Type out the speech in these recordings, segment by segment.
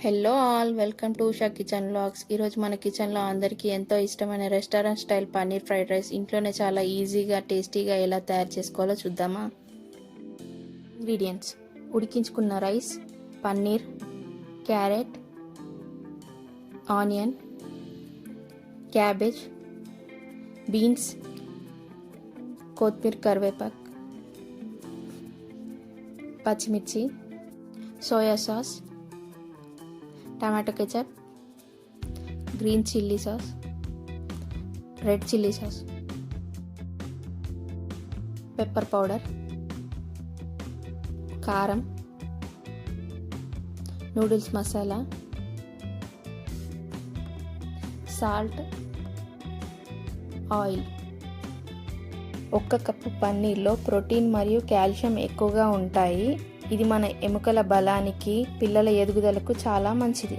Hello all, welcome to Usha kitchen vlogs. ఈరోజు మన కిచెన్లో అందరికీ ఎంతో ఇష్టమైన restaurant style paneer fried rice ఇంట్లోనే చాలా ఈజీగా టేస్టీగా ఎలా తయారు చేసుకోవాలో చూద్దామా. ఇంగ్రీడియంట్స్: ఉడికించుకున్న rice, paneer, carrot, onion, cabbage, beans, కొత్తిమీర, కరివేపాకు, పచ్చిమిర్చి, soya sauce, tomato ketchup, green chilli sauce, red chilli sauce, pepper powder, కారం, noodles masala, salt, oil. 1 cup పన్నీర్లో ప్రోటీన్ మరియు కాల్షియం ఎక్కువగా ఉంటాయి. ఇది మన ఎముకల బలానికి, పిల్లల ఎదుగుదలకు చాలా మంచిది.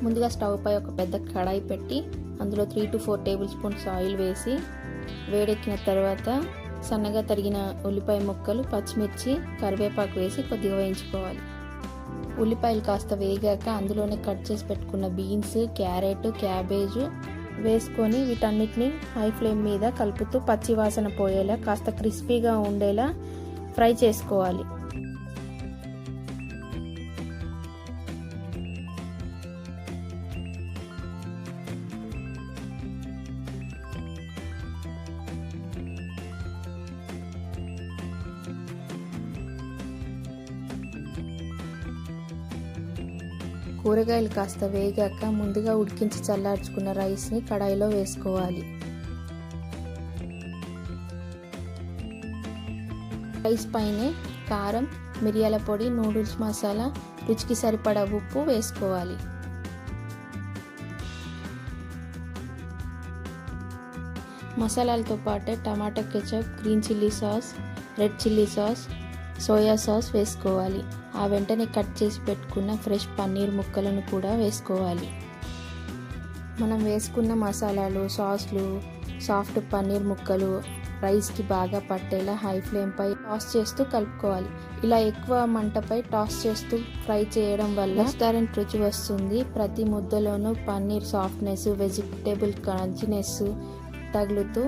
ముందుగా స్టవ్ పై ఒక పెద్ద కడాయి పెట్టి అందులో 3 to 4 టేబుల్ స్పూన్స్ ఆయిల్ వేసి వేడెక్కిన తర్వాత సన్నగా తరిగిన ఉల్లిపాయ ముక్కలు, పచ్చిమిర్చి, కరివేపాకు వేసి కొద్దిగా వేయించుకోవాలి. ఉల్లిపాయలు కాస్త వేగాక అందులోనే కట్ చేసి పెట్టుకున్న బీన్స్, క్యారెట్, క్యాబేజ్ వేసుకొని వీటన్నిటిని హై ఫ్లేమ్ మీద కలుపుతూ పచ్చి వాసన పోయేలా కాస్త క్రిస్పీగా ఉండేలా ఫ్రై చేసుకోవాలి. కూరగాయలు కాస్త వేగాక ముందుగా ఉడికించి చల్లార్చుకున్న రైస్ని కడాయిలో వేసుకోవాలి. రైస్ పైనే కారం, మిరియాల పొడి, నూడిల్స్ మసాలా, రుచికి సరిపడా ఉప్పు వేసుకోవాలి. మసాలాలతో పాటే tomato ketchup, green chilli sauce, red chilli sauce, soya sauce వేసుకోవాలి. ఆ వెంటనే కట్ చేసి పెట్టుకున్న ఫ్రెష్ పన్నీర్ ముక్కలను కూడా వేసుకోవాలి. మనం వేసుకున్న మసాలాలు, సాస్లు, సాఫ్ట్ పన్నీర్ ముక్కలు రైస్కి బాగా పట్టేలా హై ఫ్లేమ్పై టాస్ చేస్తూ కలుపుకోవాలి. ఇలా ఎక్కువ మంటపై టాస్ చేస్తూ ఫ్రై చేయడం వల్ల రెస్టారెంట్ రుచి వస్తుంది. ప్రతి ముద్దలోనూ పన్నీర్ సాఫ్ట్నెస్, వెజిటేబుల్ క్రంచినెస్ తగులుతూ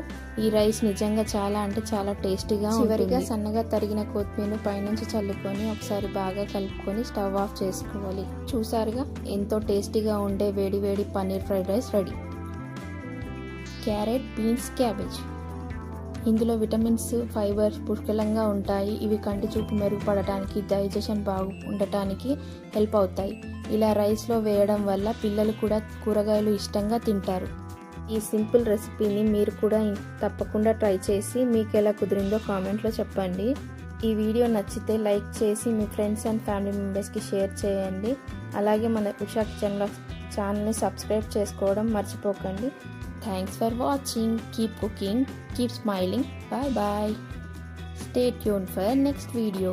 ఈ రైస్ నిజంగా చాలా టేస్టీగా ఉంటుంది. చివరిగా సన్నగా తరిగిన కొత్తిమీర పైనుంచి చల్లుకొని ఒకసారి బాగా కలుపుకొని స్టవ్ ఆఫ్ చేసుకోవాలి. చూసారుగా, ఎంతో టేస్టీగా ఉండే వేడి paneer fried rice ready. Carrot, beans, cabbage ఇందులో విటమిన్స్, ఫైబర్స్ పుష్కలంగా ఉంటాయి. ఇవి కంటి చూపు మెరుగుపడటానికి, డైజెషన్ ఉండటానికి హెల్ప్ అవుతాయి. ఇలా రైస్లో వేయడం వల్ల పిల్లలు కూడా కూరగాయలు ఇష్టంగా తింటారు. ఈ సింపుల్ రెసిపీని మీరు కూడా తప్పకుండా ట్రై చేసి మీకు ఎలా కుదిరిందో కామెంట్లో చెప్పండి. ఈ వీడియో నచ్చితే లైక్ చేసి మీ ఫ్రెండ్స్ అండ్ ఫ్యామిలీ మెంబర్స్కి షేర్ చేయండి. అలాగే మన ఉషా కిచెన్ ఛానల్ని సబ్స్క్రైబ్ చేసుకోవడం మర్చిపోకండి. Thanks for watching. Keep cooking, keep smiling. Bye. Stay tuned for next video.